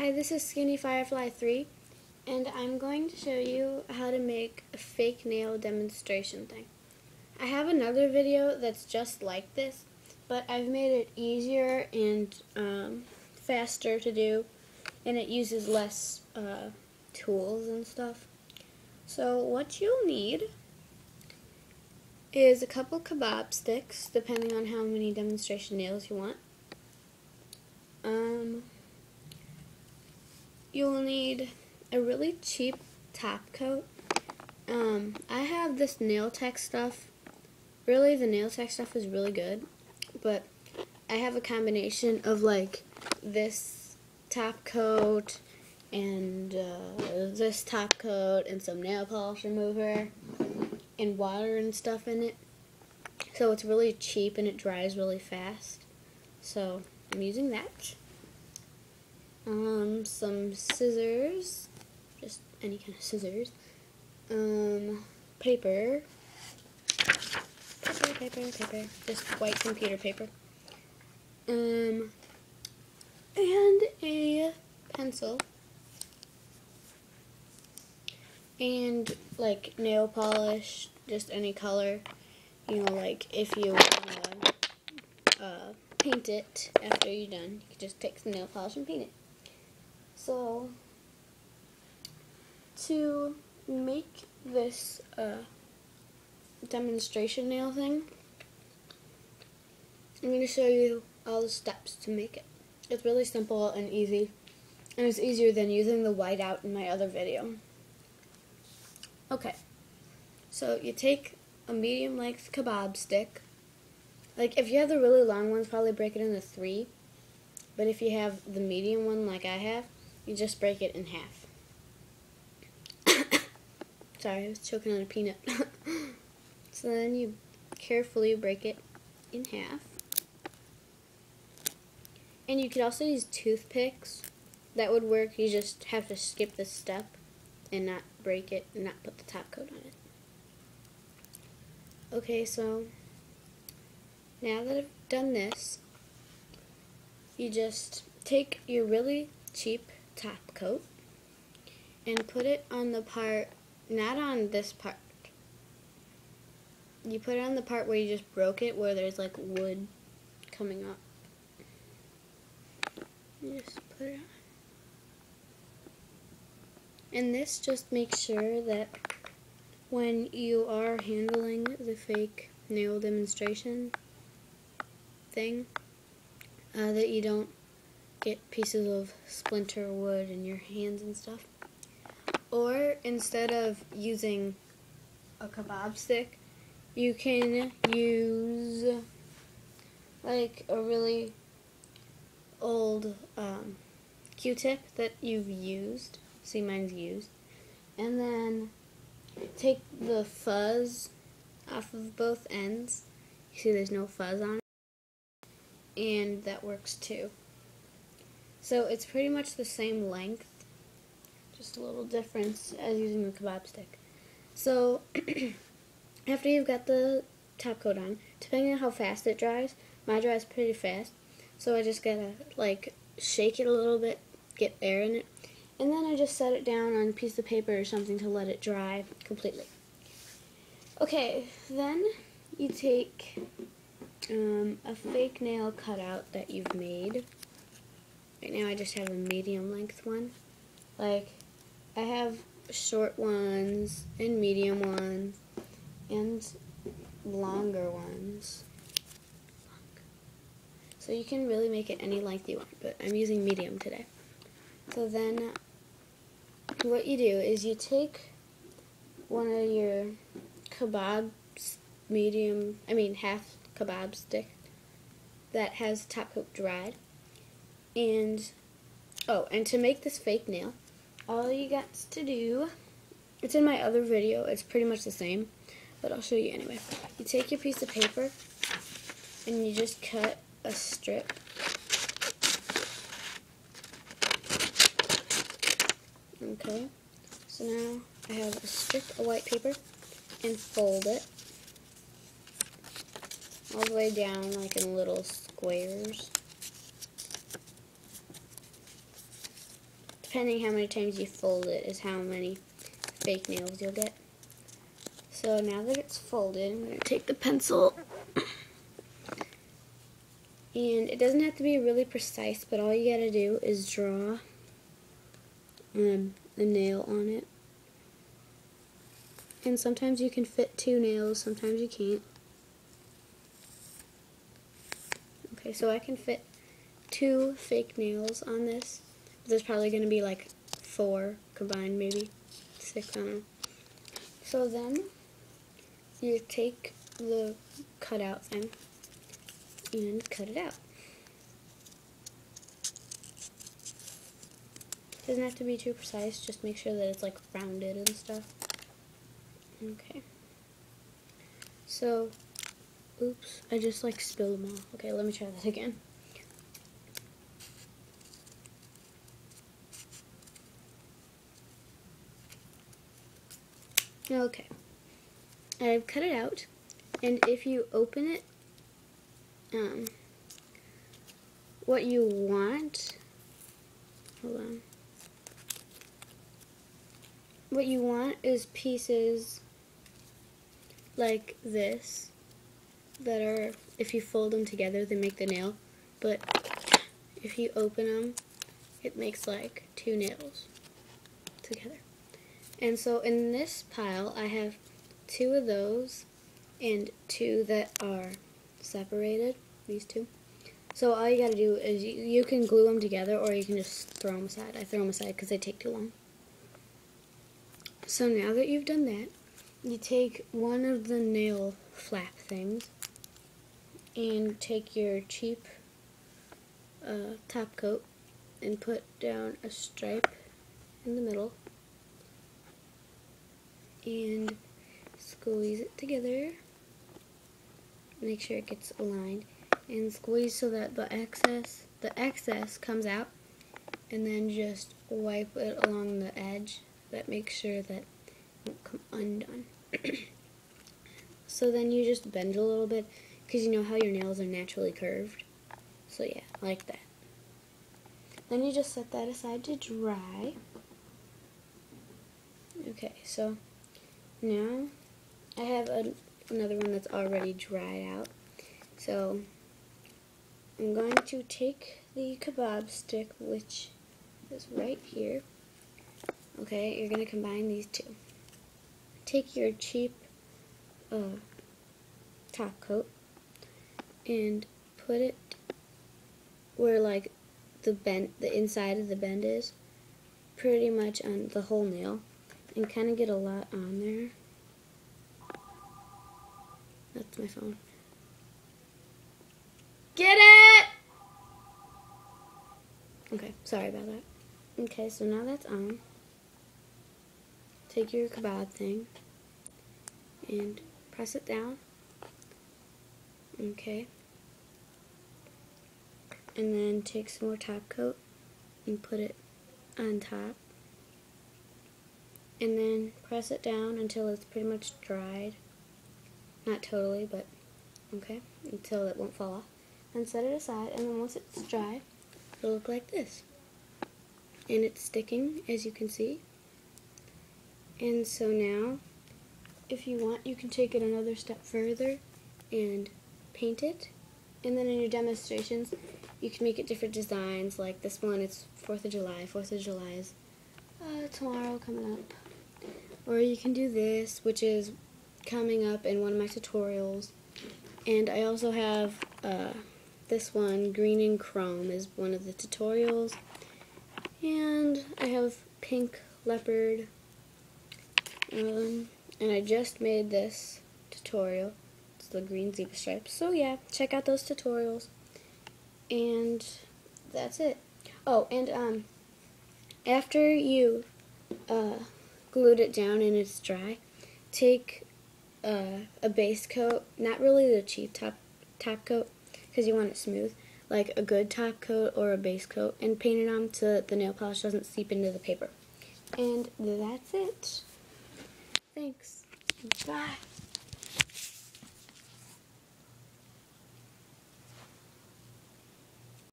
Hi, this is Skinny Firefly 3, and I'm going to show you how to make a fake nail demonstration thing. I have another video that's just like this, but I've made it easier and faster to do, and it uses less tools and stuff. So what you'll need is a couple kebab sticks, depending on how many demonstration nails you want. You'll need a really cheap top coat. I have this nail tech stuff. Really, the nail tech stuff is really good, but I have a combination of like this top coat and this top coat and some nail polish remover and water and stuff in it. So it's really cheap and it dries really fast. So I'm using that. Some scissors, just any kind of scissors. Paper, just white computer paper. And a pencil. And like nail polish, just any color. You know, like if you want to paint it after you're done, you can just take some nail polish and paint it. So, to make this demonstration nail thing, I'm going to show you all the steps to make it. It's really simple and easy, and it's easier than using the whiteout in my other video. Okay, so you take a medium length kebab stick. Like if you have the really long ones, probably break it into 3. But if you have the medium one like I have, you just break it in half. Sorry, I was choking on a peanut. So then you carefully break it in half. And you could also use toothpicks. That would work. You just have to skip this step and not break it and not put the top coat on it. Okay, so now that I've done this, you just take your really cheap top coat and put it on the part, not on this part. You put it on the part where you just broke it, where there's like wood coming up. You just put it on. And this just makes sure that when you are handling the fake nail demonstration thing, that you don't get pieces of splinter wood in your hands and stuff. Or instead of using a kebab stick, you can use like a really old Q-tip that you've used. See, mine's used. And then take the fuzz off of both ends. You see there's no fuzz on it. And that works too. So it's pretty much the same length, just a little difference as using the kebab stick. So after you've got the top coat on, depending on how fast it dries, mine dries pretty fast, so I just gotta like shake it a little bit, get air in it, and then I just set it down on a piece of paper or something to let it dry completely. Okay, then you take a fake nail cutout that you've made. Right now I just have a medium length one. Like, I have short ones and medium ones and longer ones. So you can really make it any length you want, but I'm using medium today. So then what you do is you take one of your half kebab stick that has top coat dried. And to make this fake nail, all you got to do, it's in my other video, it's pretty much the same, but I'll show you anyway. You take your piece of paper and you just cut a strip. Okay, so now I have a strip of white paper and fold it all the way down like in little squares. depending how many times you fold it is how many fake nails you'll get. So now that it's folded, I'm going to take the pencil, and it doesn't have to be really precise, but all you got to do is draw a nail on it. And sometimes you can fit 2 nails, sometimes you can't. Okay, so I can fit 2 fake nails on this. There's probably going to be like 4 combined, maybe 6, I don't know. So then you take the cutout thing and cut it out. Doesn't have to be too precise, just make sure that it's like rounded and stuff. Okay. So, oops, I just like spilled them all. Okay, let me try that again. Okay. I've cut it out, and if you open it, what you want, hold on. What you want is pieces like this that are, if you fold them together, they make the nail, but if you open them, it makes like 2 nails together. And so in this pile, I have 2 of those and 2 that are separated, these 2. So all you gotta do is you can glue them together, or you can just throw them aside. I throw them aside because they take too long. So now that you've done that, you take one of the nail flap things and take your cheap top coat and put down a stripe in the middle and squeeze it together. Make sure it gets aligned and squeeze so that the excess comes out, and then just wipe it along the edge. That makes sure that it won't come undone. So then you just bend a little bit, because you know how your nails are naturally curved. So yeah, like that. Then you just set that aside to dry. Okay, so now I have another one that's already dried out. So I'm going to take the kebab stick, which is right here. Okay, you're going to combine these 2. Take your cheap top coat and put it where like the inside of the bend is, pretty much on the whole nail, and kind of get a lot on there. That's my phone. Get it! Okay, sorry about that. Okay, so now that's on. Take your kebab thing and press it down. Okay. And then take some more top coat and put it on top. And then press it down until it's pretty much dried. Not totally, but okay, until it won't fall off. And set it aside, and then once it's dry, it'll look like this. And it's sticking, as you can see. And so now, if you want, you can take it another step further and paint it. And then in your demonstrations, you can make it different designs. Like this one, it's 4th of July. 4th of July is tomorrow coming up. Or you can do this, which is coming up in one of my tutorials. And I also have this one, Green and Chrome, is one of the tutorials. And I have Pink Leopard. And I just made this tutorial. It's the green zebra stripes. So yeah, check out those tutorials. And that's it. Oh, and after you glued it down and it's dry, take a base coat, not really the cheap top coat, because you want it smooth, like a good top coat or a base coat, and paint it on so that the nail polish doesn't seep into the paper. And that's it. Thanks. Bye.